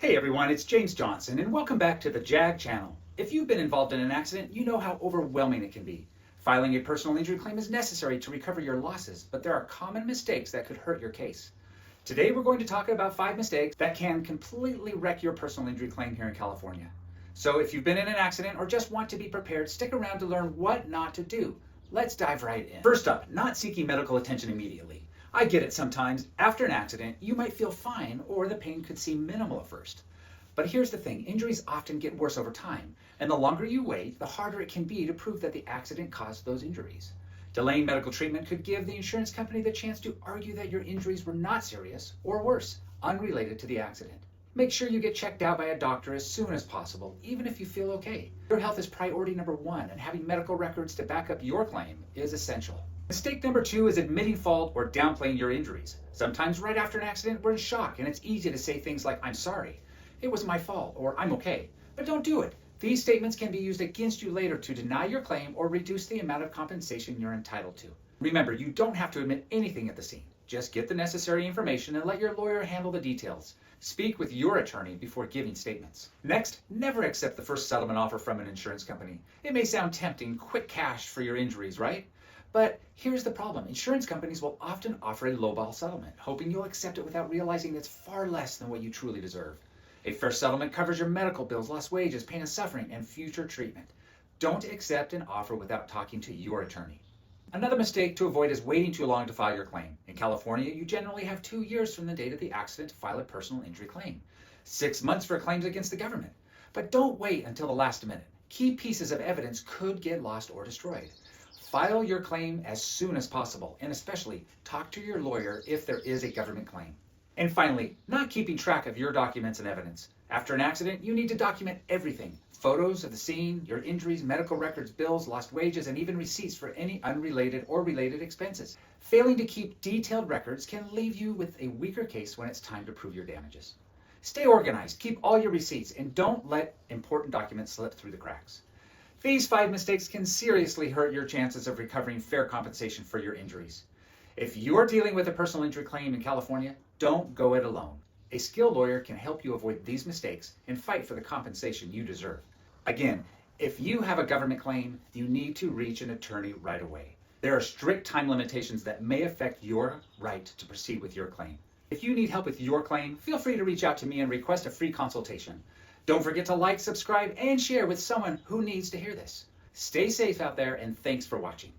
Hey everyone, it's James Johnson and welcome back to the JAG channel. If you've been involved in an accident, you know how overwhelming it can be. Filing a personal injury claim is necessary to recover your losses, but there are common mistakes that could hurt your case. Today we're going to talk about 5 mistakes that can completely wreck your personal injury claim here in California. So if you've been in an accident or just want to be prepared, stick around to learn what not to do. Let's dive right in. First up, not seeking medical attention immediately. I get it sometimes. After an accident, you might feel fine or the pain could seem minimal at first. But here's the thing, injuries often get worse over time, and the longer you wait, the harder it can be to prove that the accident caused those injuries. Delaying medical treatment could give the insurance company the chance to argue that your injuries were not serious, or worse, unrelated to the accident. Make sure you get checked out by a doctor as soon as possible, even if you feel okay. Your health is priority number 1, and having medical records to back up your claim is essential. Mistake number 2 is admitting fault or downplaying your injuries. Sometimes right after an accident, we're in shock, and it's easy to say things like, "I'm sorry," "It was my fault," or "I'm okay." But don't do it. These statements can be used against you later to deny your claim or reduce the amount of compensation you're entitled to. Remember, you don't have to admit anything at the scene. Just get the necessary information and let your lawyer handle the details. Speak with your attorney before giving statements. Next, never accept the first settlement offer from an insurance company. It may sound tempting, quick cash for your injuries, right? But here's the problem. Insurance companies will often offer a lowball settlement, hoping you'll accept it without realizing it's far less than what you truly deserve. A fair settlement covers your medical bills, lost wages, pain and suffering, and future treatment. Don't accept an offer without talking to your attorney. Another mistake to avoid is waiting too long to file your claim. In California, you generally have 2 years from the date of the accident to file a personal injury claim. 6 months for claims against the government. But don't wait until the last minute. Key pieces of evidence could get lost or destroyed. File your claim as soon as possible, and especially talk to your lawyer if there is a government claim. And finally, not keeping track of your documents and evidence. After an accident, you need to document everything. Photos of the scene, your injuries, medical records, bills, lost wages, and even receipts for any unrelated or related expenses. Failing to keep detailed records can leave you with a weaker case when it's time to prove your damages. Stay organized, keep all your receipts, and don't let important documents slip through the cracks. These 5 mistakes can seriously hurt your chances of recovering fair compensation for your injuries. If you're dealing with a personal injury claim in California, don't go it alone. A skilled lawyer can help you avoid these mistakes and fight for the compensation you deserve. Again, if you have a government claim, you need to reach an attorney right away. There are strict time limitations that may affect your right to proceed with your claim. If you need help with your claim, feel free to reach out to me and request a free consultation. Don't forget to like, subscribe, and share with someone who needs to hear this. Stay safe out there, and thanks for watching.